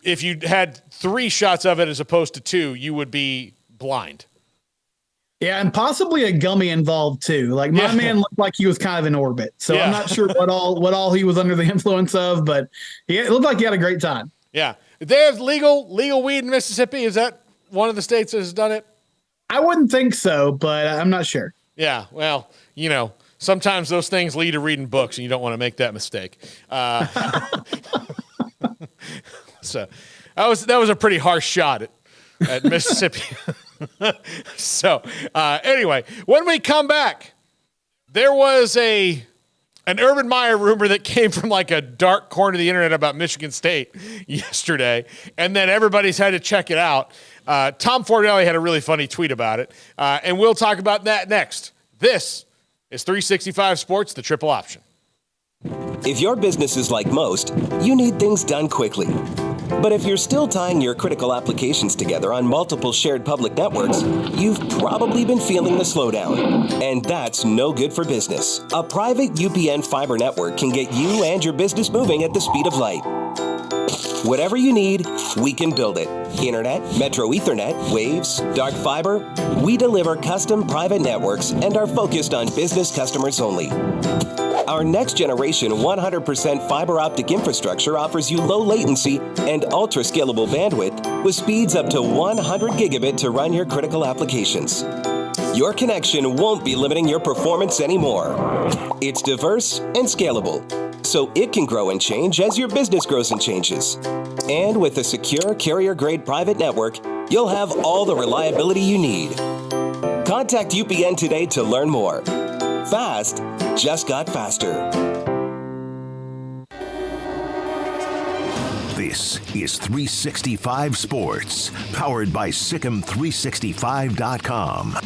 if you had 3 shots of it as opposed to 2, you would be blind. Yeah, and possibly a gummy involved too. My man looked like he was kind of in orbit. So I'm not sure what all he was under the influence of, but it looked like he had a great time. Yeah. They have legal weed in Mississippi. Is that one of the states that has done it? I wouldn't think so, but I'm not sure. Yeah, well, sometimes those things lead to reading books, and you don't want to make that mistake. So that was a pretty harsh shot at Mississippi. So anyway, when we come back, there was an Urban Meyer rumor that came from a dark corner of the internet about Michigan State yesterday, and then everybody's had to check it out. Tom Fordelli had a really funny tweet about it, and we'll talk about that next. This is 365 Sports, the triple option. If your business is like most, you need things done quickly. But if you're still tying your critical applications together on multiple shared public networks, you've probably been feeling the slowdown. And that's no good for business. A private UPN fiber network can get you and your business moving at the speed of light. Whatever you need, we can build it. Internet, Metro Ethernet, Waves, dark fiber. We deliver custom private networks and are focused on business customers only. Our next generation 100% fiber optic infrastructure offers you low latency and ultra scalable bandwidth with speeds up to 100 gigabit to run your critical applications. Your connection won't be limiting your performance anymore. It's diverse and scalable, so it can grow and change as your business grows and changes. And with a secure carrier-grade private network, you'll have all the reliability you need. Contact UPN today to learn more. Fast just got faster. This is 365 Sports, powered by Sikkim365.com.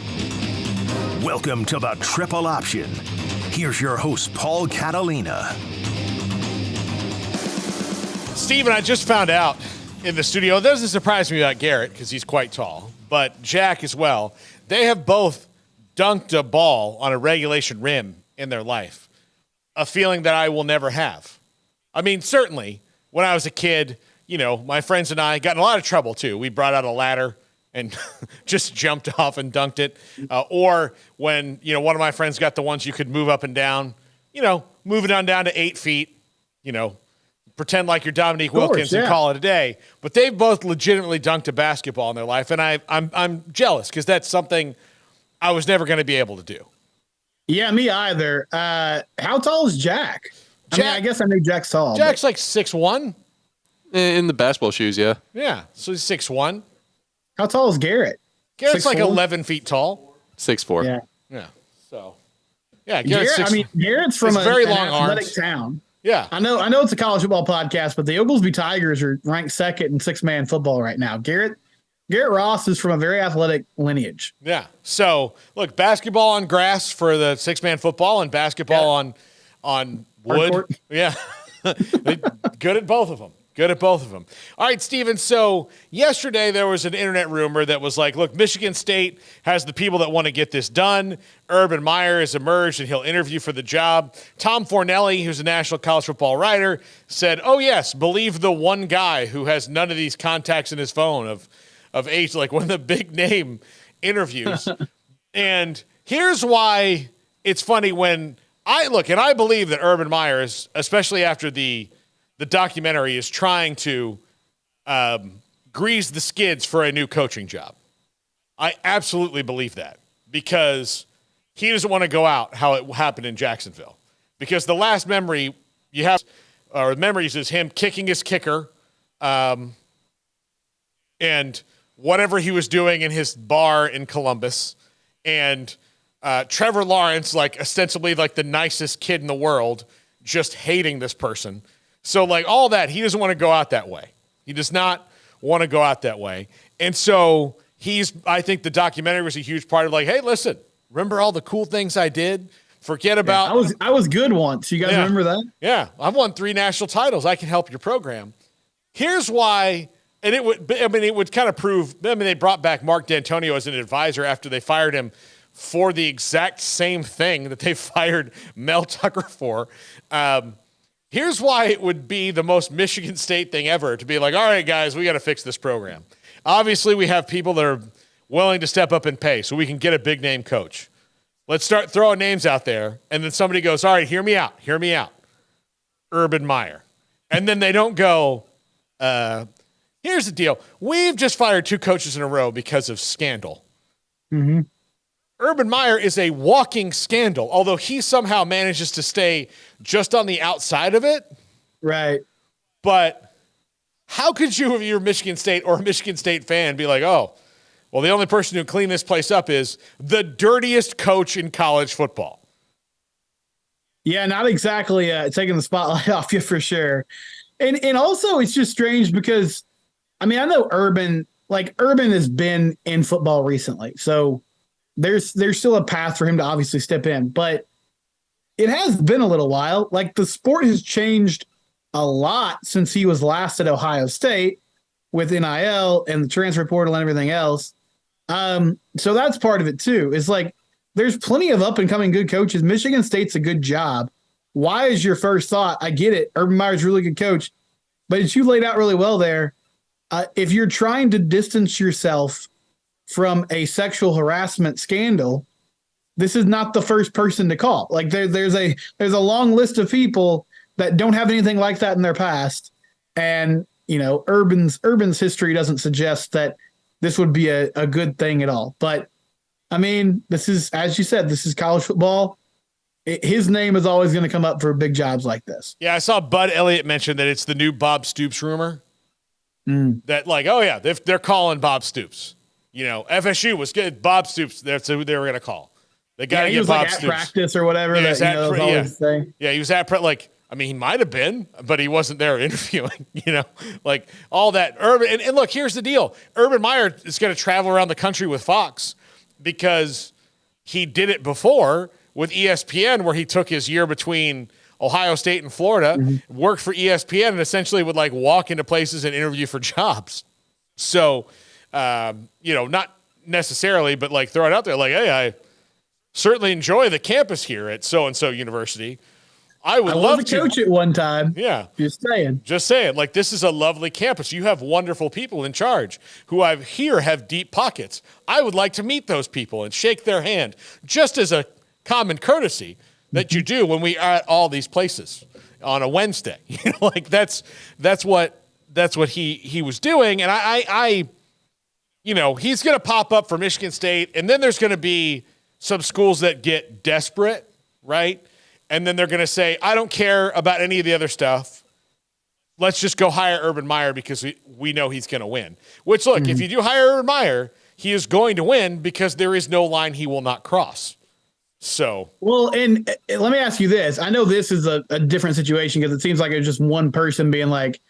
Welcome to the Triple Option. Here's your host, Paul Catalina. Steven, I just found out in the studio, it doesn't surprise me about Garrett because he's quite tall, but Jack as well. They have both dunked a ball on a regulation rim in their life, a feeling that I will never have. I mean, certainly, when I was a kid, you know, my friends and I got in a lot of trouble, too. We brought out a ladder and just jumped off and dunked it. Or when, you know, one of my friends got the ones you could move up and down, you know, move it on down to 8 feet, you know, pretend like you're Dominique Wilkins and call it a day. But they've both legitimately dunked a basketball in their life, and I'm jealous because that's something I was never going to be able to do. Yeah, me either. How tall is Jack? I guess I knew Jack's tall. Jack's like 6'1". In the basketball shoes, yeah. Yeah, so he's 6'1". How tall is Garrett? Garrett's 6'4"? like 11 feet tall. 6'4". Yeah. Yeah. So, yeah, Garrett's Garrett's from a very an long athletic arms. town. Yeah. I know it's a college football podcast, but the Oglesby Tigers are ranked second in six-man football right now. Garrett Ross is from a very athletic lineage. Yeah. So, look, basketball on grass for the six-man football and basketball on wood. Hardcourt. Yeah. Good at both of them. Good at both of them. All right, Steven, so yesterday there was an internet rumor that was like, look, Michigan State has the people that want to get this done. Urban Meyer has emerged, and he'll interview for the job. Tom Fornelli, who's a national college football writer, said, oh, yes, believe the one guy who has none of these contacts in his phone of age, like one of the big-name interviews. And here's why it's funny when I look, and I believe that Urban Meyer is, especially after the documentary, is trying to grease the skids for a new coaching job. I absolutely believe that because he doesn't want to go out how it happened in Jacksonville. Because the last memory you have, or memories, is him kicking his kicker and whatever he was doing in his bar in Columbus, and Trevor Lawrence, like ostensibly like the nicest kid in the world, just hating this person. So, like, all that, he doesn't want to go out that way. He does not want to go out that way. And so I think the documentary was a huge part of like, hey, listen, remember all the cool things I did? Forget about. Yeah, I was good once. You guys remember that? Yeah. I've won 3 national titles. I can help your program. Here's why. And it would kind of prove, they brought back Mark D'Antonio as an advisor after they fired him for the exact same thing that they fired Mel Tucker for. Here's why it would be the most Michigan State thing ever to be like, all right, guys, we got to fix this program. Obviously, we have people that are willing to step up and pay so we can get a big-name coach. Let's start throwing names out there, and then somebody goes, all right, hear me out. Urban Meyer. And then they don't go, here's the deal. We've just fired 2 coaches in a row because of scandal. Mm-hmm. Urban Meyer is a walking scandal, although he somehow manages to stay just on the outside of it. Right. But how could you, if you're Michigan State or a Michigan State fan, be like, oh, well, the only person who cleaned this place up is the dirtiest coach in college football? Yeah, not exactly taking the spotlight off you for sure. And also it's just strange because, I mean, I know Urban has been in football recently, so there's still a path for him to obviously step in, but it has been a little while. Like, the sport has changed a lot since he was last at Ohio State. with NIL and the transfer portal and everything else. So that's part of it too. It's like there's plenty of up and coming good coaches. Michigan State's a good job. Why is your first thought? I get it. Urban Meyer's a really good coach, but as you laid out really well there, if you're trying to distance yourself from a sexual harassment scandal, this is not the first person to call. Like there's a long list of people that don't have anything like that in their past. And, Urban's history doesn't suggest that this would be a good thing at all. But I mean, this is, as you said, this is college football. His name is always going to come up for big jobs like this. Yeah, I saw Bud Elliott mention that it's the new Bob Stoops rumor. That they're calling Bob Stoops. FSU was good. Bob Stoops, that's who they were going to call. They got to get Bob Stoops. At practice or whatever. Yeah, he was at he might have been, but he wasn't there interviewing, all that. Urban. And look, here's the deal. Urban Meyer is going to travel around the country with Fox because he did it before with ESPN where he took his year between Ohio State and Florida, worked for ESPN, and essentially would walk into places and interview for jobs. So, not necessarily, but throw it out there hey, I certainly enjoy the campus here at so-and-so university. I would love to coach it one time. Yeah. Just saying. This is a lovely campus. You have wonderful people in charge who I hear have deep pockets. I would like to meet those people and shake their hand just as a common courtesy that you do when we are at all these places on a Wednesday. That's what he was doing. And I he's going to pop up for Michigan State, and then there's going to be some schools that get desperate, right? And then they're going to say, I don't care about any of the other stuff. Let's just go hire Urban Meyer because we know he's going to win. Which, look, if you do hire Urban Meyer, he is going to win because there is no line he will not cross. So, well, and let me ask you this. I know this is a different situation because it seems like it's just one person being like,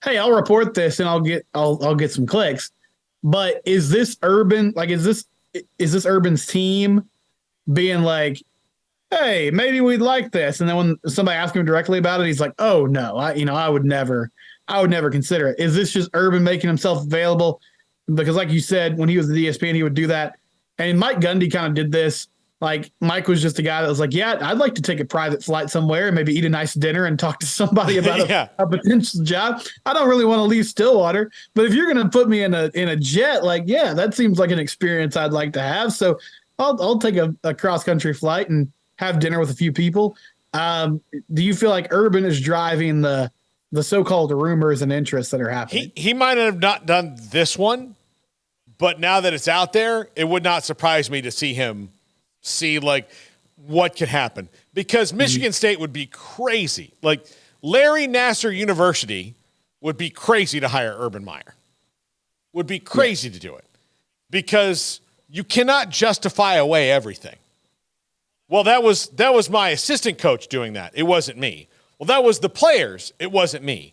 hey, I'll report this and I'll get some clicks. But is this Urban, is this Urban's team being like, hey, maybe we'd like this? And then when somebody asks him directly about it, he's like, oh no, I would never consider it. Is this just Urban making himself available? Because like you said, when he was at ESPN, he would do that. And Mike Gundy kind of did this. Mike was just a guy that was like, yeah, I'd like to take a private flight somewhere and maybe eat a nice dinner and talk to somebody about a potential job. I don't really want to leave Stillwater, but if you're going to put me in a jet, that seems like an experience I'd like to have. So I'll take a cross country flight and have dinner with a few people. Do you feel like Urban is driving the so-called rumors and interests that are happening? He might have not done this one, but now that it's out there, it would not surprise me to see him what could happen, because Michigan State would be crazy. Larry Nassar University would be crazy to hire Urban Meyer. Would be crazy to do it because you cannot justify away everything. Well, that was my assistant coach doing that. It wasn't me. Well, that was the players. It wasn't me.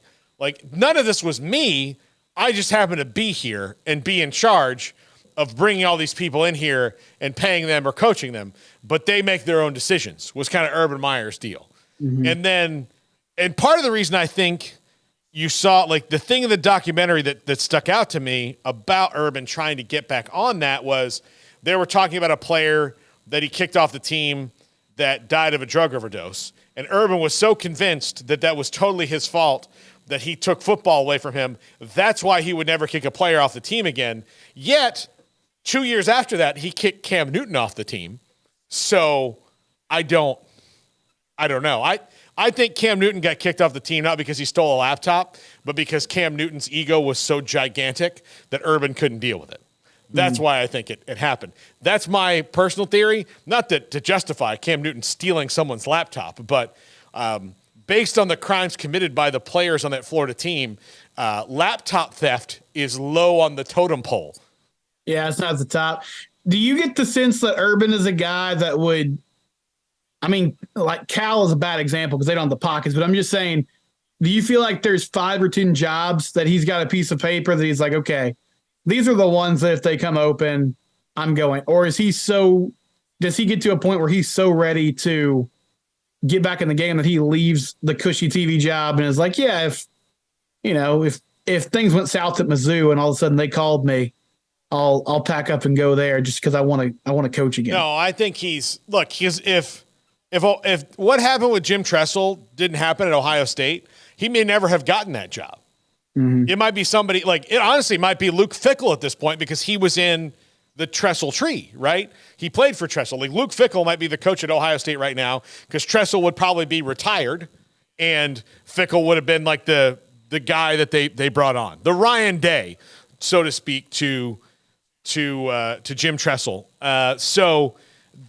None of this was me. I just happened to be here and be in charge of bringing all these people in here and paying them or coaching them, but they make their own decisions, was kind of Urban Meyer's deal. And part of the reason I think you saw the thing in the documentary that stuck out to me about Urban trying to get back on that was they were talking about a player that he kicked off the team that died of a drug overdose. And Urban was so convinced that was totally his fault that he took football away from him. That's why he would never kick a player off the team again. Yet 2 years after that, he kicked Cam Newton off the team. So I don't know. I think Cam Newton got kicked off the team not because he stole a laptop, but because Cam Newton's ego was so gigantic that Urban couldn't deal with it. That's why I think it happened. That's my personal theory, not to justify Cam Newton stealing someone's laptop, but based on the crimes committed by the players on that Florida team, laptop theft is low on the totem pole. Yeah, it's not at the top. Do you get the sense that Urban is a guy that would, Cal is a bad example because they don't have the pockets, but I'm just saying, do you feel like there's 5 or 10 jobs that he's got a piece of paper that he's like, okay, these are the ones that if they come open, I'm going? Or does he get to a point where he's so ready to get back in the game that he leaves the cushy TV job and is like, yeah, if if things went south at Mizzou and all of a sudden they called me, I'll pack up and go there just because I want to coach again. No, I think if what happened with Jim Tressel didn't happen at Ohio State, he may never have gotten that job. Mm-hmm. It might be somebody it honestly might be Luke Fickell at this point because he was in the Tressel tree, right? He played for Tressel. Like Luke Fickell might be the coach at Ohio State right now because Tressel would probably be retired and Fickell would have been like the guy that they brought on. The Ryan Day, so to speak, to Jim Tressel. So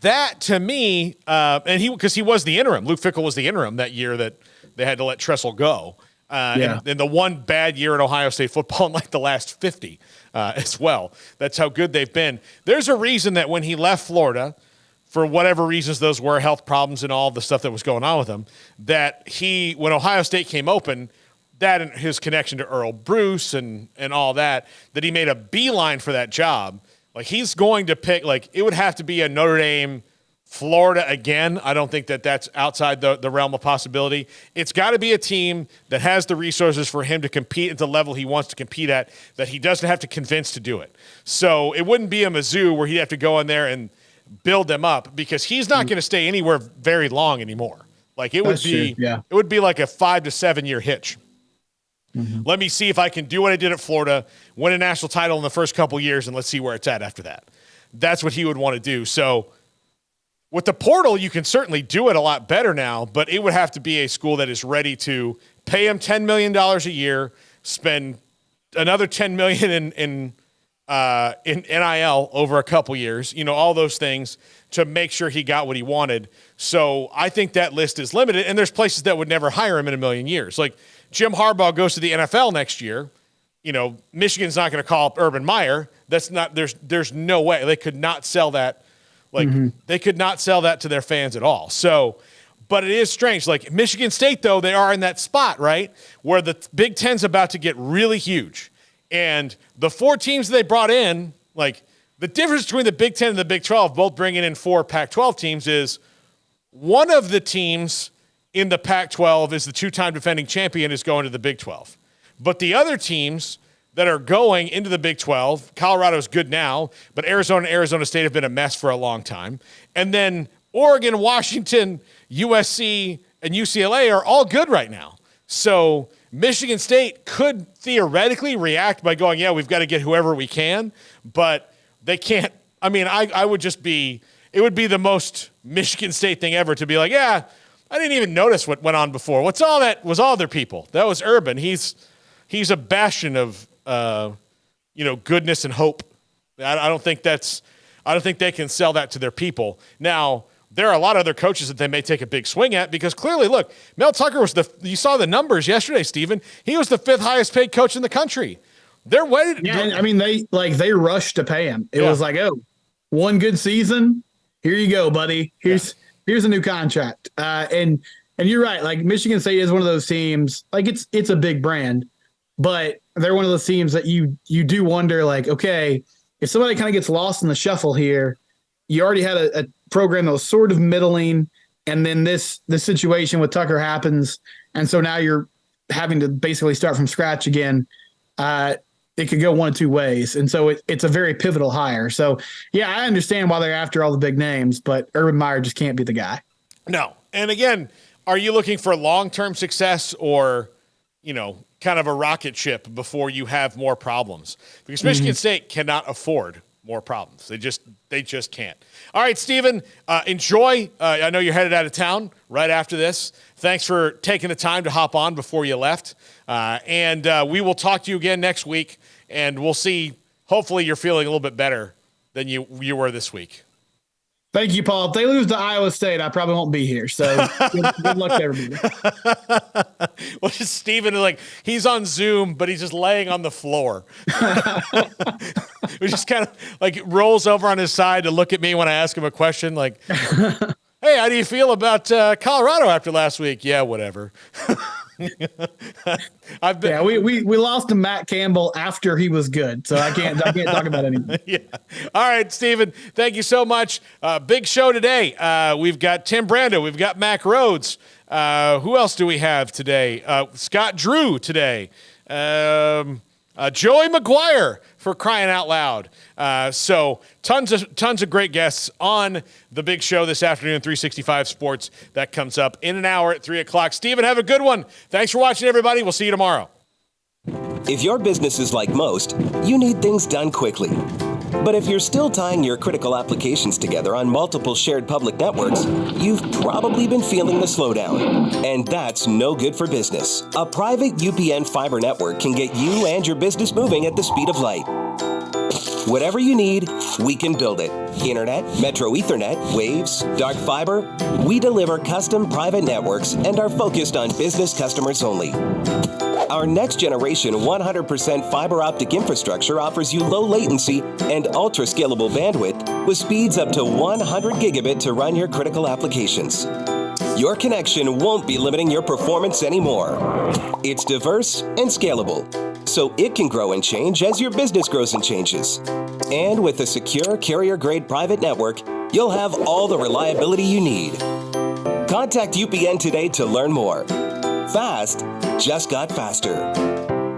that to me, and because he was the interim. Luke Fickell was the interim that year that they had to let Tressel go. And the one bad year at Ohio State football in like the last 50 as well. That's how good they've been. There's a reason that when he left Florida, for whatever reasons those were, health problems and all the stuff that was going on with him, that when Ohio State came open, that and his connection to Earl Bruce and all that he made a beeline for that job. Like he's going to pick, like it would have to be a Notre Dame, Florida again. I don't think that's outside the realm of possibility. It's got to be a team that has the resources for him to compete at the level he wants to compete at, that he doesn't have to convince to do it. So it wouldn't be a Mizzou where he'd have to go in there and build them up because he's not going to stay anywhere very long anymore. Like it would be like a 5 to 7 year hitch. Mm-hmm. Let me see if I can do what I did at Florida, win a national title in the first couple years, and let's see where it's at after that. That's what he would want to do. So with the portal, you can certainly do it a lot better now, but it would have to be a school that is ready to pay him $10 million a year, spend another $10 million in NIL over a couple years, all those things to make sure he got what he wanted. So I think that list is limited, and there's places that would never hire him in a million years. Like Jim Harbaugh goes to the NFL next year. Michigan's not going to call up Urban Meyer. That's not, there's no way. They could not sell that. They could not sell that to their fans at all. So, but it is strange. Like Michigan State, though, they are in that spot, right, where the Big Ten's about to get really huge. And the 4 teams they brought in, like the difference between the Big Ten and the Big 12, both bringing in 4 Pac-12 teams, is one of the teams in the Pac-12 is the 2-time defending champion is going to the Big 12. But the other teams that are going into the Big 12, Colorado's good now, but Arizona and Arizona State have been a mess for a long time. And then Oregon, Washington, USC, and UCLA are all good right now. So Michigan State could theoretically react by going, yeah, we've got to get whoever we can, but they can't. I mean, I would just be, it would be the most Michigan State thing ever to be like, yeah, I didn't even notice what went on before. What's all that? Was all other people. That was Urban. He's a bastion of, goodness and hope. I don't think they can sell that to their people. Now, there are a lot of other coaches that they may take a big swing at because clearly, look, Mel Tucker you saw the numbers yesterday, Stephen. He was the 5th highest paid coach in the country. They're waiting. Yeah, I mean, they rushed to pay him. It was like, oh, one good season. Here you go, buddy. Here's a new contract. And you're right. Like Michigan State is one of those teams, like it's a big brand, but they're one of those teams that you do wonder, like, okay, if somebody kind of gets lost in the shuffle here, you already had a program that was sort of middling, and then this situation with Tucker happens, and so now you're having to basically start from scratch again. It could go one of 2 ways, and so it's a very pivotal hire. So, yeah, I understand why they're after all the big names, but Urban Meyer just can't be the guy. No. And again, are you looking for long-term success or, kind of a rocket ship before you have more problems? Because Michigan State cannot afford more problems. They just can't. All right, Stephen, enjoy. I know you're headed out of town right after this. Thanks for taking the time to hop on before you left. And we will talk to you again next week, and we'll see. Hopefully you're feeling a little bit better than you were this week. Thank you, Paul. If they lose to Iowa State, I probably won't be here. So good luck to everybody. Well, just Stephen, like, he's on Zoom, but he's just laying on the floor. He just kind of like rolls over on his side to look at me when I ask him a question. Like, hey, how do you feel about Colorado after last week? Yeah, whatever. We lost to Matt Campbell after he was good, so I can't talk about anything. Yeah. All right, Stephen, thank you so much. Big show today. We've got Tim Brando, we've got Mac Rhodes. Who else do we have today? Scott Drew today. Joey McGuire, for crying out loud. So tons of great guests on the big show this afternoon, 365 Sports. That comes up in an hour at 3 o'clock. Steven, have a good one. Thanks for watching, everybody. We'll see you tomorrow. If your business is like most, you need things done quickly. But if you're still tying your critical applications together on multiple shared public networks, you've probably been feeling the slowdown. And that's no good for business. A private UPN fiber network can get you and your business moving at the speed of light. Whatever you need, we can build it. Internet, Metro Ethernet, Waves, dark fiber. We deliver custom private networks and are focused on business customers only. Our next generation 100% fiber optic infrastructure offers you low latency and ultra scalable bandwidth with speeds up to 100 gigabit to run your critical applications. Your connection won't be limiting your performance anymore. It's diverse and scalable, so it can grow and change as your business grows and changes. And with a secure carrier-grade private network, you'll have all the reliability you need. Contact UPN today to learn more. Fast just got faster.